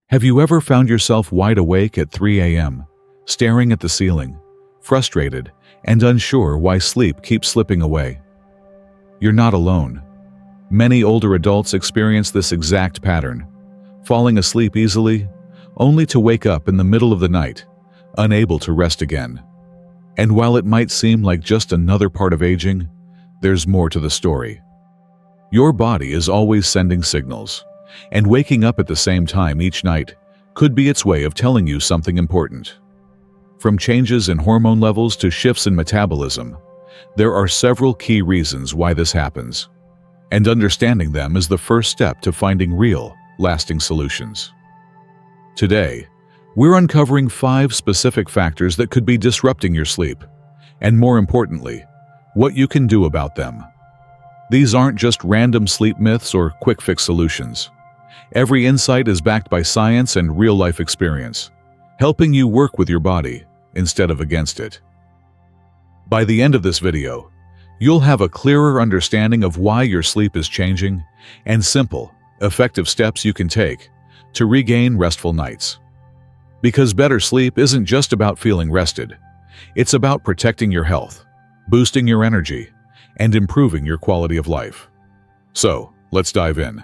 Have you ever found yourself wide awake at 3 a.m., staring at the ceiling, frustrated and unsure why sleep keeps slipping away? You're not alone. Many older adults experience this exact pattern, falling asleep easily, only to wake up in the middle of the night, unable to rest again. And while it might seem like just another part of aging, there's more to the story. Your body is always sending signals, and waking up at the same time each night could be its way of telling you something important. From changes in hormone levels to shifts in metabolism, there are several key reasons why this happens, and understanding them is the first step to finding real, lasting solutions. Today, we're uncovering 5 specific factors that could be disrupting your sleep, and more importantly, what you can do about them. These aren't just random sleep myths or quick-fix solutions. Every insight is backed by science and real-life experience, helping you work with your body instead of against it. By the end of this video, you'll have a clearer understanding of why your sleep is changing and simple, effective steps you can take to regain restful nights. Because better sleep isn't just about feeling rested, it's about protecting your health, boosting your energy, and improving your quality of life. So, let's dive in.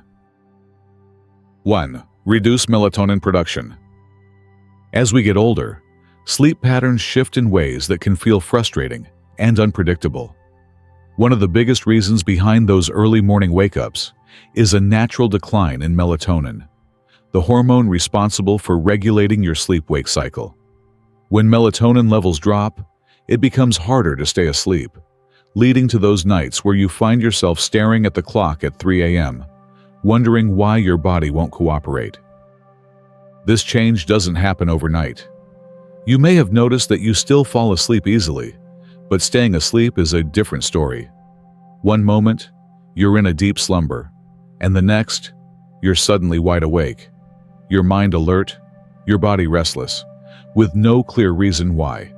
1. Reduce melatonin production. As we get older, sleep patterns shift in ways that can feel frustrating and unpredictable. One of the biggest reasons behind those early morning wake-ups is a natural decline in melatonin, the hormone responsible for regulating your sleep-wake cycle. When melatonin levels drop, it becomes harder to stay asleep, leading to those nights where you find yourself staring at the clock at 3 a.m., wondering why your body won't cooperate. This change doesn't happen overnight. You may have noticed that you still fall asleep easily, but staying asleep is a different story. One moment, you're in a deep slumber, and the next, you're suddenly wide awake, your mind alert, your body restless, with no clear reason why.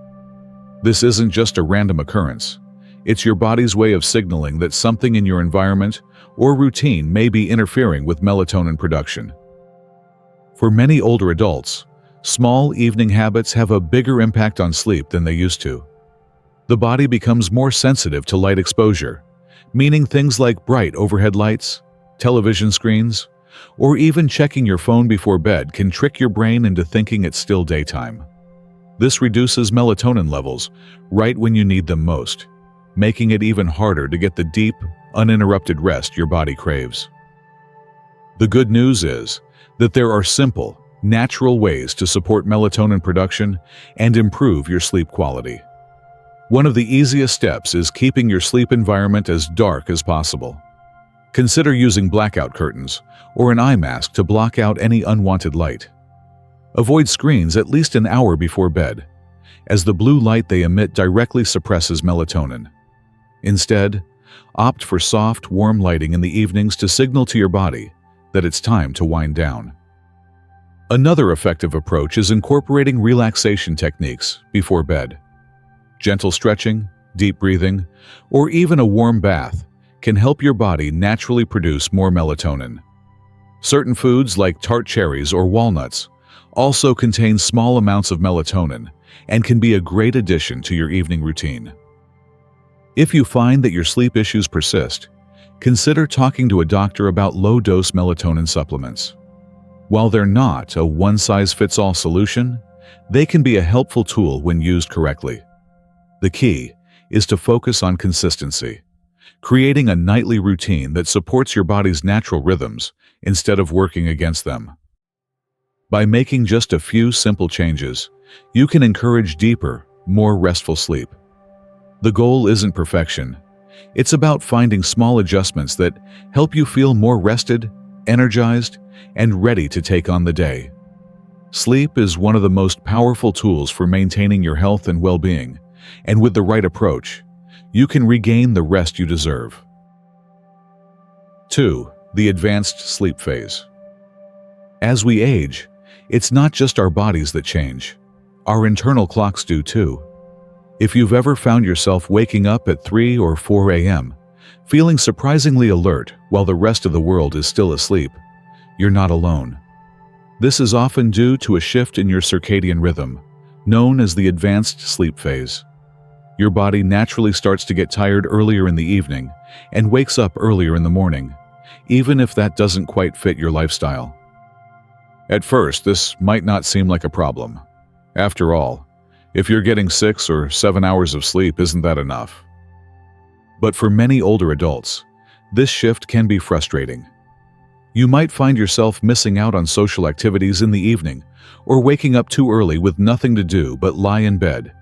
This isn't just a random occurrence. It's your body's way of signaling that something in your environment or routine may be interfering with melatonin production. For many older adults, small evening habits have a bigger impact on sleep than they used to. The body becomes more sensitive to light exposure, meaning things like bright overhead lights, television screens, or even checking your phone before bed can trick your brain into thinking it's still daytime. This reduces melatonin levels right when you need them most, making it even harder to get the deep, uninterrupted rest your body craves. The good news is that there are simple, natural ways to support melatonin production and improve your sleep quality. One of the easiest steps is keeping your sleep environment as dark as possible. Consider using blackout curtains or an eye mask to block out any unwanted light. Avoid screens at least an hour before bed, as the blue light they emit directly suppresses melatonin. Instead, opt for soft, warm lighting in the evenings to signal to your body that it's time to wind down. Another effective approach is incorporating relaxation techniques before bed. Gentle stretching, deep breathing, or even a warm bath can help your body naturally produce more melatonin. Certain foods like tart cherries or walnuts also contain small amounts of melatonin and can be a great addition to your evening routine. If you find that your sleep issues persist, consider talking to a doctor about low-dose melatonin supplements. While they're not a one-size-fits-all solution, they can be a helpful tool when used correctly. The key is to focus on consistency, creating a nightly routine that supports your body's natural rhythms instead of working against them. By making just a few simple changes, you can encourage deeper, more restful sleep. The goal isn't perfection. It's about finding small adjustments that help you feel more rested, energized, and ready to take on the day. Sleep is one of the most powerful tools for maintaining your health and well-being, and with the right approach, you can regain the rest you deserve. 2. The advanced sleep phase. As we age, it's not just our bodies that change. Our internal clocks do too. If you've ever found yourself waking up at 3 or 4 a.m., feeling surprisingly alert while the rest of the world is still asleep, you're not alone. This is often due to a shift in your circadian rhythm, known as the advanced sleep phase. Your body naturally starts to get tired earlier in the evening and wakes up earlier in the morning, even if that doesn't quite fit your lifestyle. At first, this might not seem like a problem. After all, if you're getting 6 or 7 hours of sleep, isn't that enough? But for many older adults, this shift can be frustrating. You might find yourself missing out on social activities in the evening or waking up too early with nothing to do but lie in bed,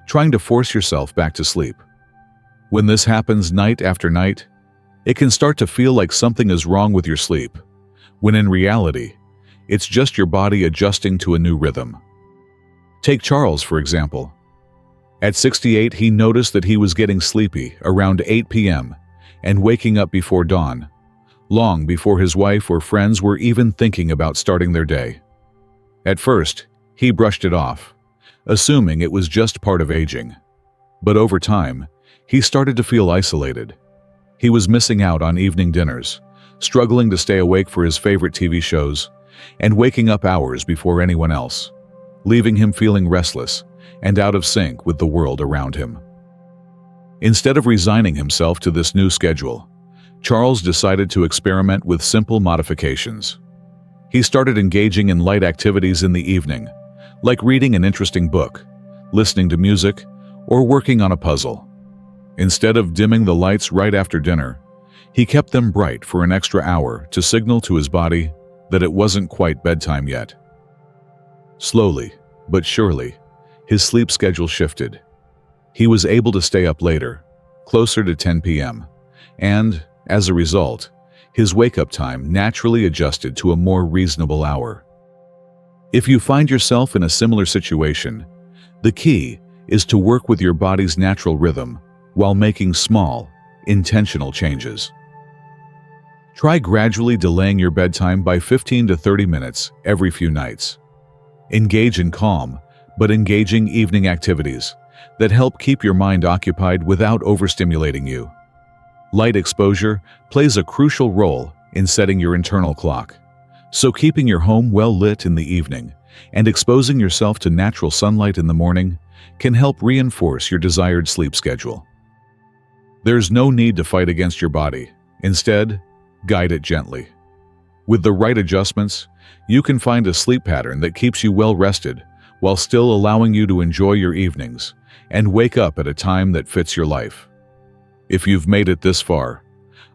trying to force yourself back to sleep. When this happens night after night, it can start to feel like something is wrong with your sleep, when in reality, it's just your body adjusting to a new rhythm. Take Charles, for example. At 68, he noticed that he was getting sleepy around 8 p.m. and waking up before dawn, long before his wife or friends were even thinking about starting their day. At first, he brushed it off, assuming it was just part of aging. But over time, he started to feel isolated. He was missing out on evening dinners, struggling to stay awake for his favorite TV shows, and waking up hours before anyone else, leaving him feeling restless and out of sync with the world around him. Instead of resigning himself to this new schedule, Charles decided to experiment with simple modifications. He started engaging in light activities in the evening, like reading an interesting book, listening to music, or working on a puzzle. Instead of dimming the lights right after dinner, he kept them bright for an extra hour to signal to his body that it wasn't quite bedtime yet. Slowly, but surely, his sleep schedule shifted. He was able to stay up later, closer to 10 p.m., and, as a result, his wake-up time naturally adjusted to a more reasonable hour. If you find yourself in a similar situation, the key is to work with your body's natural rhythm while making small, intentional changes. Try gradually delaying your bedtime by 15 to 30 minutes every few nights. Engage in calm, but engaging evening activities that help keep your mind occupied without overstimulating you. Light exposure plays a crucial role in setting your internal clock, so keeping your home well lit in the evening and exposing yourself to natural sunlight in the morning can help reinforce your desired sleep schedule. There's no need to fight against your body. Instead, guide it gently. With the right adjustments, you can find a sleep pattern that keeps you well rested while still allowing you to enjoy your evenings and wake up at a time that fits your life. If you've made it this far,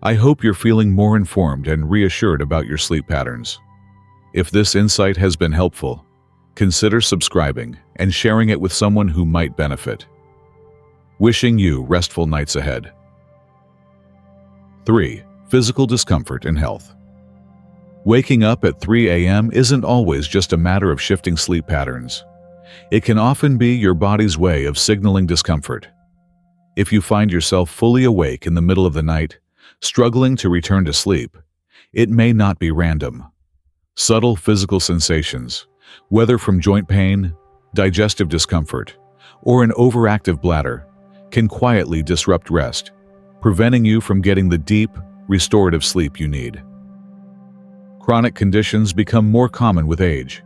I hope you're feeling more informed and reassured about your sleep patterns. If this insight has been helpful, consider subscribing and sharing it with someone who might benefit. Wishing you restful nights ahead. 3. Physical discomfort and health. Waking up at 3 a.m. isn't always just a matter of shifting sleep patterns. It can often be your body's way of signaling discomfort. If you find yourself fully awake in the middle of the night, struggling to return to sleep, it may not be random. Subtle physical sensations, whether from joint pain, digestive discomfort, or an overactive bladder, can quietly disrupt rest, preventing you from getting the deep, restorative sleep you need. Chronic conditions become more common with age,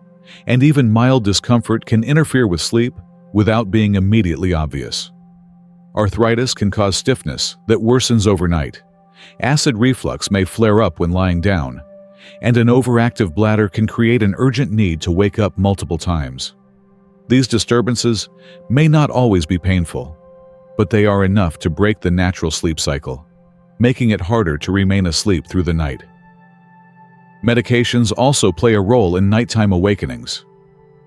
and even mild discomfort can interfere with sleep without being immediately obvious. Arthritis can cause stiffness that worsens overnight. Acid reflux may flare up when lying down, and an overactive bladder can create an urgent need to wake up multiple times. These disturbances may not always be painful, but they are enough to break the natural sleep cycle, making it harder to remain asleep through the night. Medications also play a role in nighttime awakenings.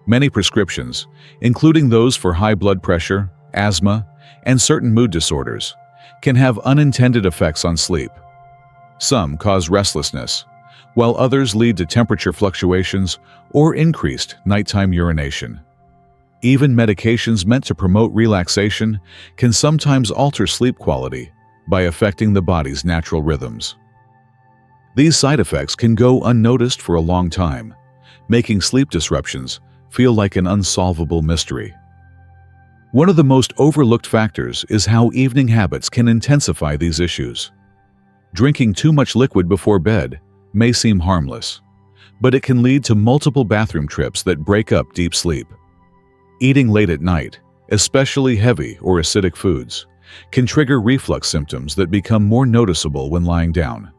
Many prescriptions, including those for high blood pressure, asthma, and certain mood disorders, can have unintended effects on sleep. Some cause restlessness, while others lead to temperature fluctuations or increased nighttime urination. Even medications meant to promote relaxation can sometimes alter sleep quality by affecting the body's natural rhythms. These side effects can go unnoticed for a long time, making sleep disruptions feel like an unsolvable mystery. One of the most overlooked factors is how evening habits can intensify these issues. Drinking too much liquid before bed may seem harmless, but it can lead to multiple bathroom trips that break up deep sleep. Eating late at night, especially heavy or acidic foods, can trigger reflux symptoms that become more noticeable when lying down.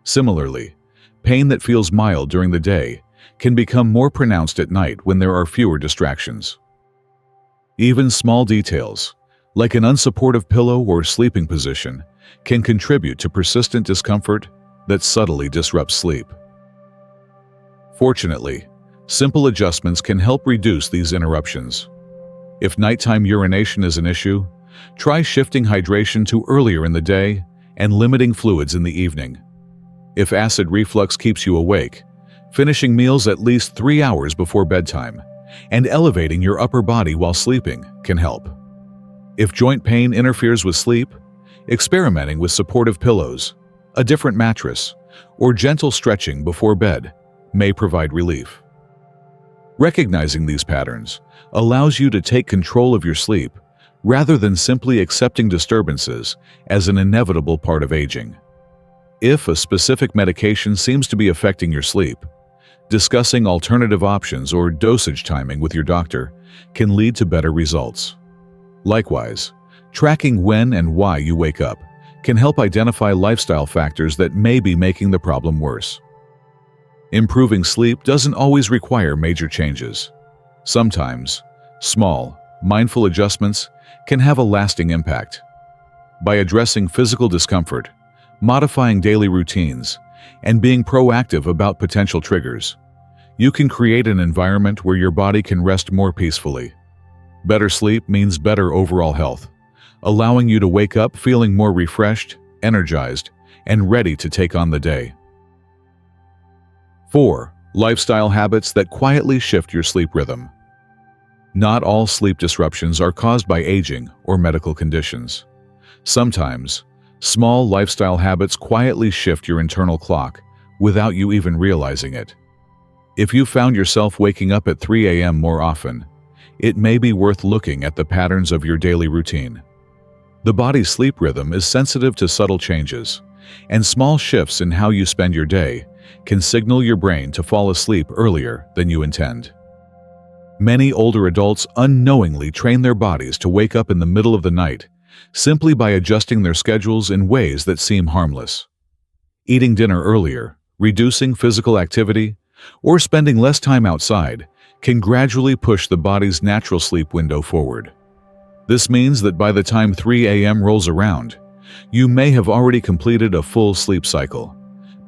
Similarly, pain that feels mild during the day can become more pronounced at night when there are fewer distractions. Even small details, like an unsupportive pillow or sleeping position, can contribute to persistent discomfort that subtly disrupts sleep. Fortunately, simple adjustments can help reduce these interruptions. If nighttime urination is an issue, try shifting hydration to earlier in the day and limiting fluids in the evening. If acid reflux keeps you awake, finishing meals at least 3 hours before bedtime and elevating your upper body while sleeping can help. If joint pain interferes with sleep, experimenting with supportive pillows, a different mattress, or gentle stretching before bed may provide relief. Recognizing these patterns allows you to take control of your sleep rather than simply accepting disturbances as an inevitable part of aging. If a specific medication seems to be affecting your sleep, discussing alternative options or dosage timing with your doctor can lead to better results. Likewise, tracking when and why you wake up can help identify lifestyle factors that may be making the problem worse. Improving sleep doesn't always require major changes. Sometimes, small, mindful adjustments can have a lasting impact. By addressing physical discomfort, modifying daily routines, and being proactive about potential triggers, you can create an environment where your body can rest more peacefully. Better sleep means better overall health, allowing you to wake up feeling more refreshed, energized, and ready to take on the day. 4. Lifestyle habits that quietly shift your sleep rhythm. Not all sleep disruptions are caused by aging or medical conditions. Sometimes, small lifestyle habits quietly shift your internal clock without you even realizing it. If you found yourself waking up at 3 a.m. more often, it may be worth looking at the patterns of your daily routine. The body's sleep rhythm is sensitive to subtle changes, and small shifts in how you spend your day can signal your brain to fall asleep earlier than you intend. Many older adults unknowingly train their bodies to wake up in the middle of the night simply by adjusting their schedules in ways that seem harmless. Eating dinner earlier, reducing physical activity, or spending less time outside can gradually push the body's natural sleep window forward. This means that by the time 3 a.m. rolls around, you may have already completed a full sleep cycle,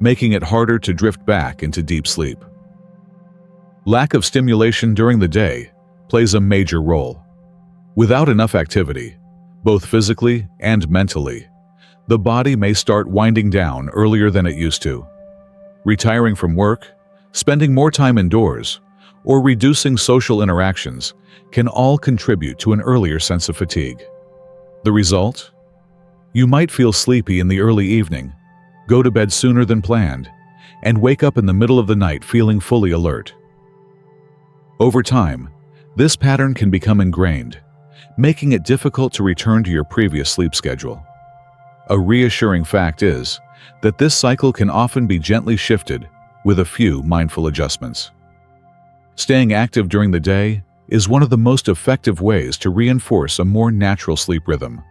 making it harder to drift back into deep sleep. Lack of stimulation during the day plays a major role. Without enough activity, both physically and mentally, the body may start winding down earlier than it used to. Retiring from work, spending more time indoors, or reducing social interactions can all contribute to an earlier sense of fatigue. The result? You might feel sleepy in the early evening, go to bed sooner than planned, and wake up in the middle of the night feeling fully alert. Over time, this pattern can become ingrained, making it difficult to return to your previous sleep schedule. A reassuring fact is that this cycle can often be gently shifted with a few mindful adjustments. Staying active during the day is one of the most effective ways to reinforce a more natural sleep rhythm.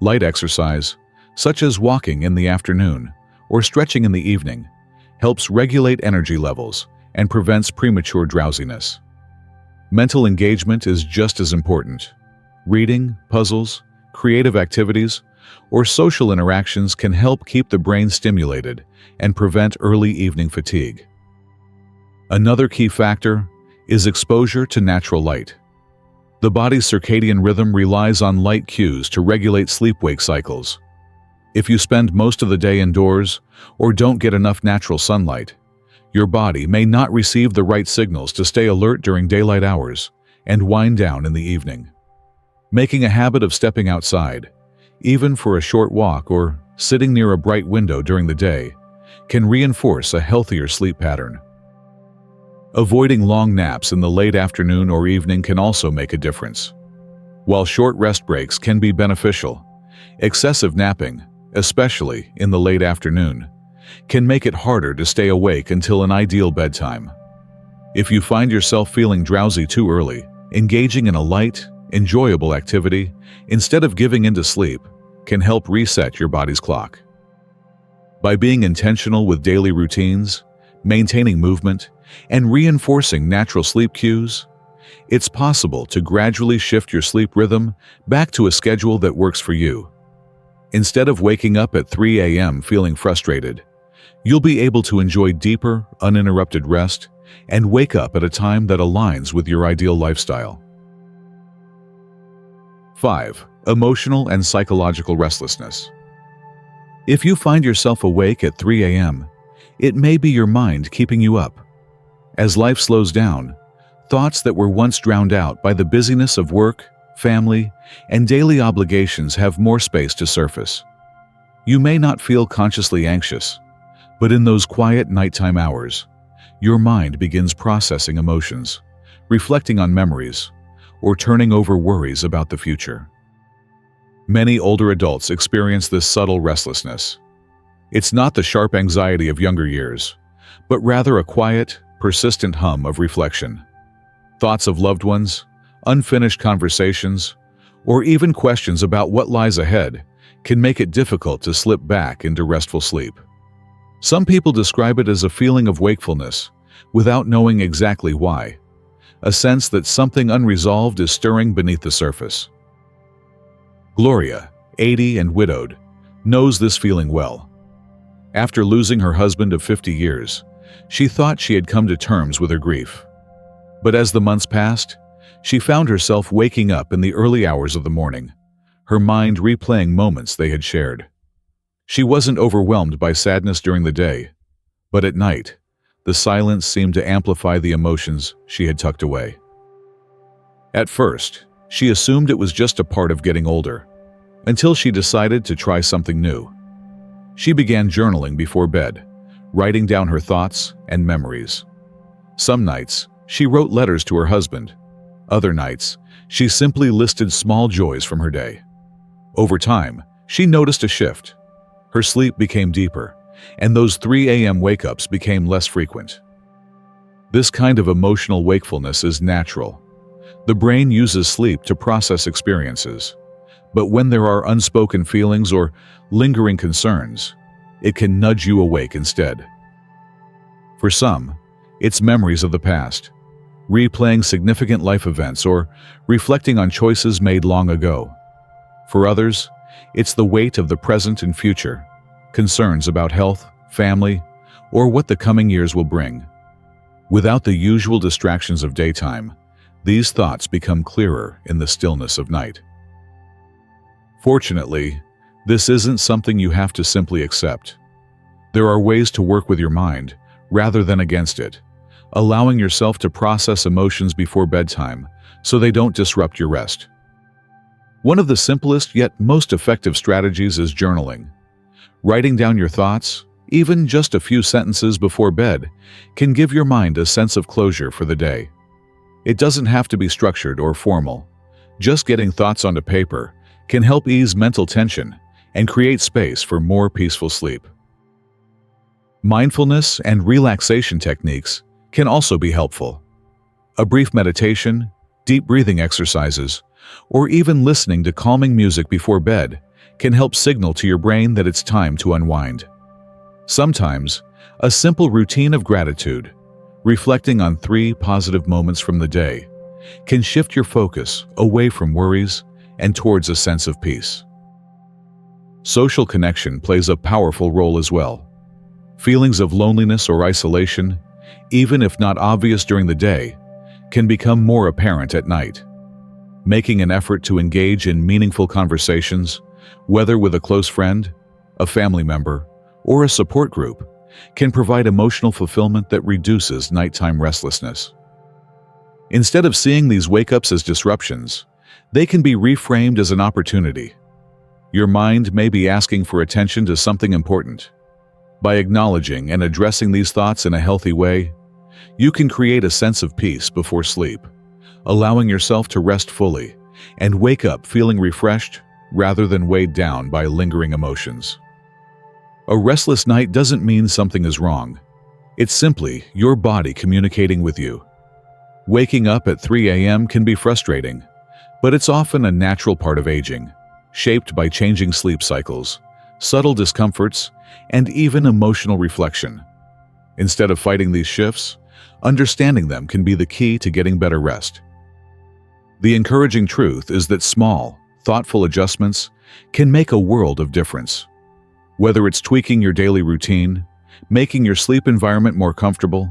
Light exercise, such as walking in the afternoon or stretching in the evening, helps regulate energy levels and prevents premature drowsiness. Mental engagement is just as important. Reading, puzzles, creative activities, or social interactions can help keep the brain stimulated and prevent early evening fatigue. Another key factor is exposure to natural light. The body's circadian rhythm relies on light cues to regulate sleep-wake cycles. If you spend most of the day indoors or don't get enough natural sunlight, your body may not receive the right signals to stay alert during daylight hours and wind down in the evening. Making a habit of stepping outside, even for a short walk or sitting near a bright window during the day, can reinforce a healthier sleep pattern. Avoiding long naps in the late afternoon or evening can also make a difference. While short rest breaks can be beneficial, excessive napping, especially in the late afternoon, can make it harder to stay awake until an ideal bedtime. If you find yourself feeling drowsy too early, engaging in a light, enjoyable activity instead of giving into sleep can help reset your body's clock. By being intentional with daily routines, maintaining movement, and reinforcing natural sleep cues, it's possible to gradually shift your sleep rhythm back to a schedule that works for you. Instead of waking up at 3 a.m. feeling frustrated, you'll be able to enjoy deeper, uninterrupted rest and wake up at a time that aligns with your ideal lifestyle. 5. Emotional and psychological restlessness. If you find yourself awake at 3 a.m., it may be your mind keeping you up. As life slows down, thoughts that were once drowned out by the busyness of work, family, and daily obligations have more space to surface. You may not feel consciously anxious, but in those quiet nighttime hours, your mind begins processing emotions, reflecting on memories, or turning over worries about the future. Many older adults experience this subtle restlessness. It's not the sharp anxiety of younger years, but rather a quiet, persistent hum of reflection. Thoughts of loved ones, unfinished conversations, or even questions about what lies ahead can make it difficult to slip back into restful sleep. Some people describe it as a feeling of wakefulness without knowing exactly why, a sense that something unresolved is stirring beneath the surface. Gloria, 80 and widowed, knows this feeling well. After losing her husband of 50 years, she thought she had come to terms with her grief. But as the months passed, she found herself waking up in the early hours of the morning, her mind replaying moments they had shared. She wasn't overwhelmed by sadness during the day, but at night, the silence seemed to amplify the emotions she had tucked away. At first, she assumed it was just a part of getting older, until she decided to try something new. She began journaling before bed, writing down her thoughts and memories. Some nights, she wrote letters to her husband. Other nights, she simply listed small joys from her day. Over time, she noticed a shift. Her sleep became deeper, and those 3 a.m. wake-ups became less frequent. This kind of emotional wakefulness is natural. The brain uses sleep to process experiences, but when there are unspoken feelings or lingering concerns, it can nudge you awake instead. For some, it's memories of the past, replaying significant life events or reflecting on choices made long ago. For others, it's the weight of the present and future, concerns about health, family, or what the coming years will bring. Without the usual distractions of daytime, these thoughts become clearer in the stillness of night. Fortunately, this isn't something you have to simply accept. There are ways to work with your mind rather than against it, allowing yourself to process emotions before bedtime so they don't disrupt your rest. One of the simplest yet most effective strategies is journaling. Writing down your thoughts, even just a few sentences before bed, can give your mind a sense of closure for the day. It doesn't have to be structured or formal. Just getting thoughts onto paper can help ease mental tension and create space for more peaceful sleep. Mindfulness and relaxation techniques can also be helpful. A brief meditation, deep breathing exercises, or even listening to calming music before bed can help signal to your brain that it's time to unwind. Sometimes, a simple routine of gratitude, reflecting on 3 positive moments from the day, can shift your focus away from worries and towards a sense of peace. Social connection plays a powerful role as well. Feelings of loneliness or isolation, even if not obvious during the day, can become more apparent at night. Making an effort to engage in meaningful conversations, whether with a close friend, a family member, or a support group, can provide emotional fulfillment that reduces nighttime restlessness. Instead of seeing these wake-ups as disruptions, they can be reframed as an opportunity. Your mind may be asking for attention to something important. By acknowledging and addressing these thoughts in a healthy way, you can create a sense of peace before sleep, allowing yourself to rest fully and wake up feeling refreshed rather than weighed down by lingering emotions. A restless night doesn't mean something is wrong. It's simply your body communicating with you. Waking up at 3 a.m. can be frustrating, but it's often a natural part of aging, shaped by changing sleep cycles, subtle discomforts, and even emotional reflection. Instead of fighting these shifts, understanding them can be the key to getting better rest. The encouraging truth is that small, thoughtful adjustments can make a world of difference. Whether it's tweaking your daily routine, making your sleep environment more comfortable,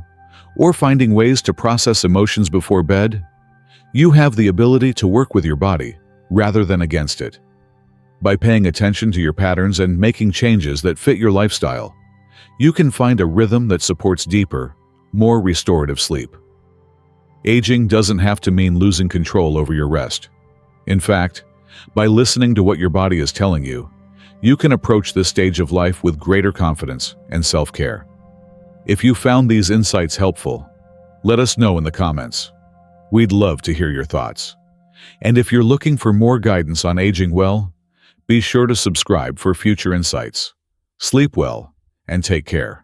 or finding ways to process emotions before bed, you have the ability to work with your body rather than against it. By paying attention to your patterns and making changes that fit your lifestyle, you can find a rhythm that supports deeper, more restorative sleep. Aging doesn't have to mean losing control over your rest. In fact, by listening to what your body is telling you, you can approach this stage of life with greater confidence and self-care. If you found these insights helpful, let us know in the comments. We'd love to hear your thoughts. And if you're looking for more guidance on aging well, be sure to subscribe for future insights. Sleep well and take care.